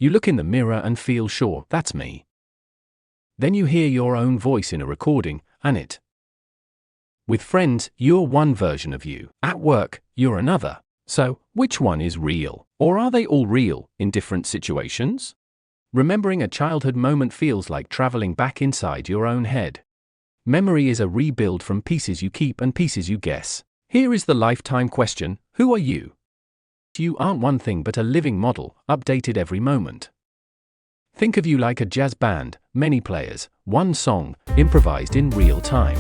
You look in the mirror and feel sure, that's me. Then you hear your own voice in a recording, and it. With friends, you're one version of you. At work, you're another. So, which one is real? Or are they all real, in different situations? Remembering a childhood moment feels like traveling back inside your own head. Memory is a rebuild from pieces you keep and pieces you guess. Here is the lifetime question: who are you? You aren't one thing but a living model, updated every moment. Think of you like a jazz band, many players, one song, improvised in real time.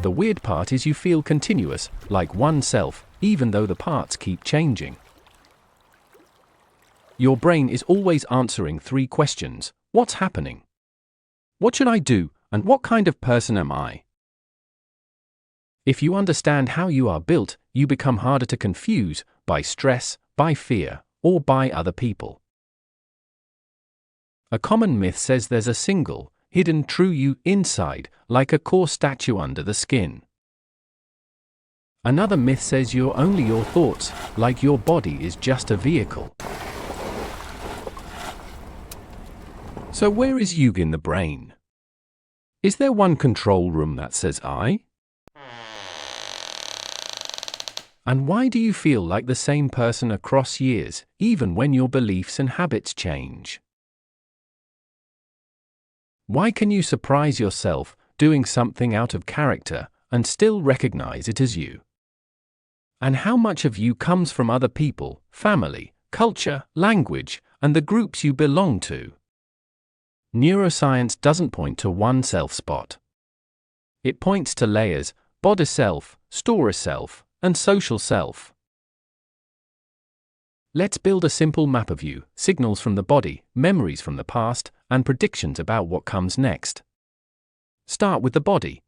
The weird part is you feel continuous, like one self, even though the parts keep changing. Your brain is always answering 3 questions: what's happening? What should I do? And what kind of person am I? If you understand how you are built, you become harder to confuse by stress, by fear, or by other people. A common myth says there's a single, hidden true you inside, like a core statue under the skin. Another myth says you're only your thoughts, like your body is just a vehicle. So where is you in the brain? Is there one control room that says I? And why do you feel like the same person across years, even when your beliefs and habits change? Why can you surprise yourself doing something out of character and still recognize it as you? And how much of you comes from other people, family, culture, language, and the groups you belong to? Neuroscience doesn't point to one self spot. It points to layers: body self, story self, and social self. Let's build a simple map of you: signals from the body, memories from the past, and predictions about what comes next. Start with the body.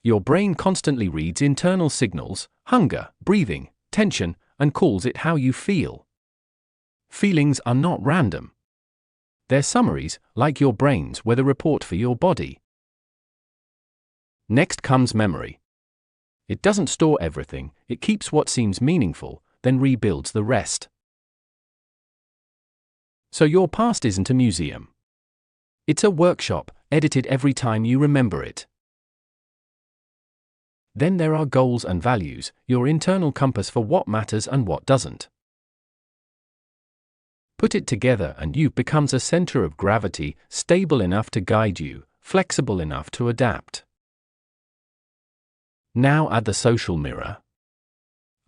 Your brain constantly reads internal signals: hunger, breathing, tension, and calls it how you feel. Feelings are not random. They're summaries, like your brain's weather report for your body. Next comes memory. It doesn't store everything, it keeps what seems meaningful, then rebuilds the rest. So your past isn't a museum. It's a workshop, edited every time you remember it. Then there are goals and values, your internal compass for what matters and what doesn't. Put it together and you becomes a center of gravity, stable enough to guide you, flexible enough to adapt. Now add the social mirror.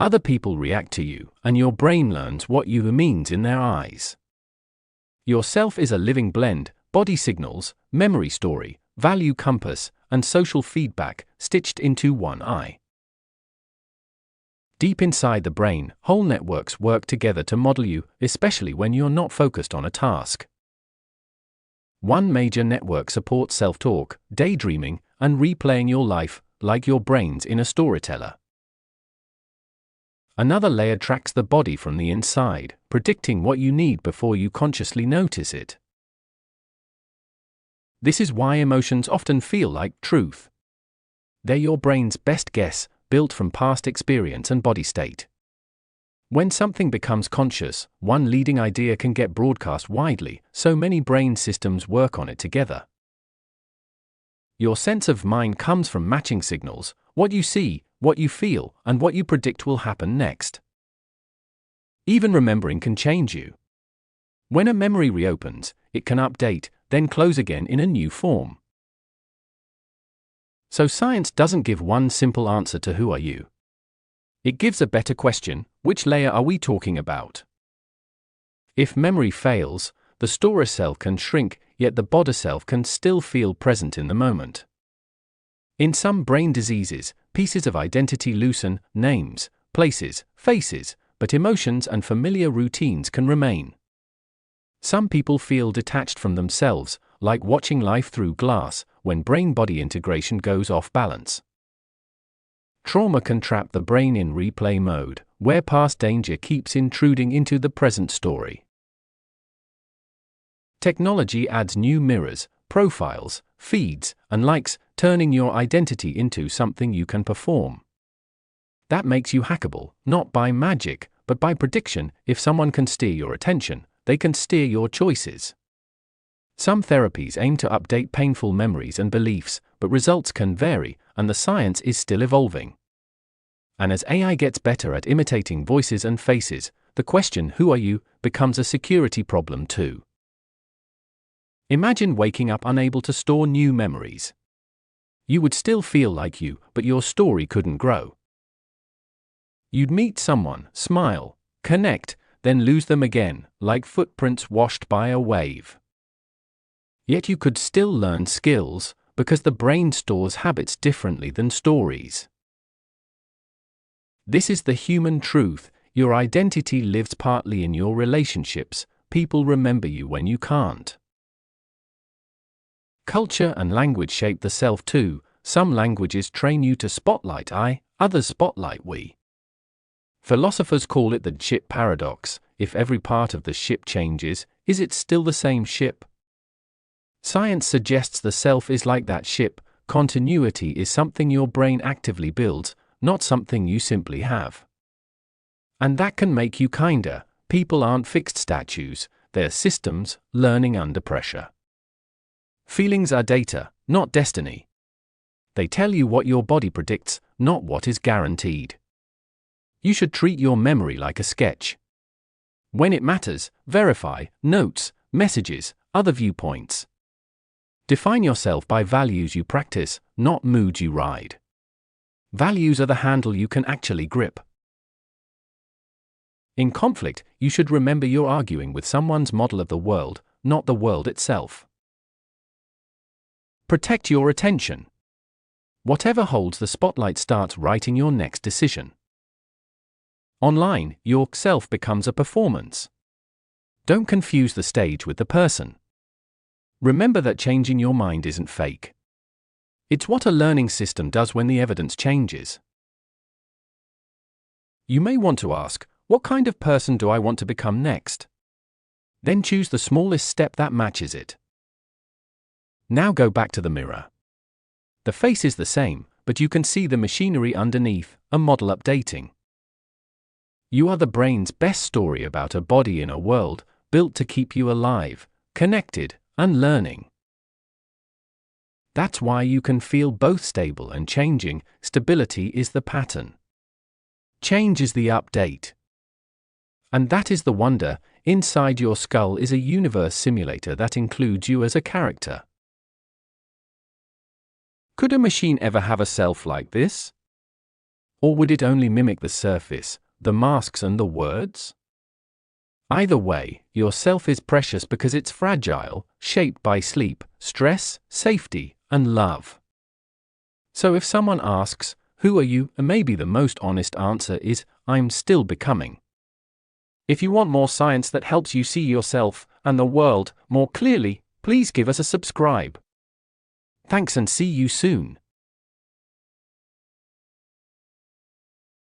Other people react to you, and your brain learns what you means in their eyes. Your self is a living blend: body signals, memory story, value compass, and social feedback, stitched into one eye. Deep inside the brain, whole networks work together to model you, especially when you're not focused on a task. One major network supports self-talk, daydreaming, and replaying your life, like your brain's inner storyteller. Another layer tracks the body from the inside, predicting what you need before you consciously notice it. This is why emotions often feel like truth. They're your brain's best guess, built from past experience and body state. When something becomes conscious, one leading idea can get broadcast widely, so many brain systems work on it together. Your sense of mind comes from matching signals: what you see, what you feel, and what you predict will happen next. Even remembering can change you. When a memory reopens, it can update, then close again in a new form. So science doesn't give one simple answer to who are you. It gives a better question: which layer are we talking about? If memory fails, the story self can shrink, yet the body self can still feel present in the moment. In some brain diseases, pieces of identity loosen: names, places, faces, but emotions and familiar routines can remain. Some people feel detached from themselves, like watching life through glass, when brain-body integration goes off balance. Trauma can trap the brain in replay mode, where past danger keeps intruding into the present story. Technology adds new mirrors, profiles, feeds, and likes, turning your identity into something you can perform. That makes you hackable, not by magic, but by prediction. If someone can steer your attention, they can steer your choices. Some therapies aim to update painful memories and beliefs, but results can vary, and the science is still evolving. And as AI gets better at imitating voices and faces, the question, "Who are you?" becomes a security problem too. Imagine waking up unable to store new memories. You would still feel like you, but your story couldn't grow. You'd meet someone, smile, connect, then lose them again, like footprints washed by a wave. Yet you could still learn skills, because the brain stores habits differently than stories. This is the human truth. Your identity lives partly in your relationships. People remember you when you can't. Culture and language shape the self too. Some languages train you to spotlight I, others spotlight we. Philosophers call it the ship paradox. If every part of the ship changes, is it still the same ship? Science suggests the self is like that ship. Continuity is something your brain actively builds, not something you simply have. And that can make you kinder. People aren't fixed statues, they're systems, learning under pressure. Feelings are data, not destiny. They tell you what your body predicts, not what is guaranteed. You should treat your memory like a sketch. When it matters, verify notes, messages, other viewpoints. Define yourself by values you practice, not moods you ride. Values are the handle you can actually grip. In conflict, you should remember you're arguing with someone's model of the world, not the world itself. Protect your attention. Whatever holds the spotlight starts writing your next decision. Online, your self becomes a performance. Don't confuse the stage with the person. Remember that changing your mind isn't fake. It's what a learning system does when the evidence changes. You may want to ask, what kind of person do I want to become next? Then choose the smallest step that matches it. Now go back to the mirror. The face is the same, but you can see the machinery underneath, a model updating. You are the brain's best story about a body in a world built to keep you alive, connected, and learning. That's why you can feel both stable and changing. Stability is the pattern. Change is the update. And that is the wonder. Inside your skull is a universe simulator that includes you as a character. Could a machine ever have a self like this? Or would it only mimic the surface, the masks and the words? Either way, your self is precious because it's fragile, shaped by sleep, stress, safety, and love. So if someone asks, "Who are you?" maybe the most honest answer is, "I'm still becoming." If you want more science that helps you see yourself and the world more clearly, please give us a subscribe. Thanks and see you soon.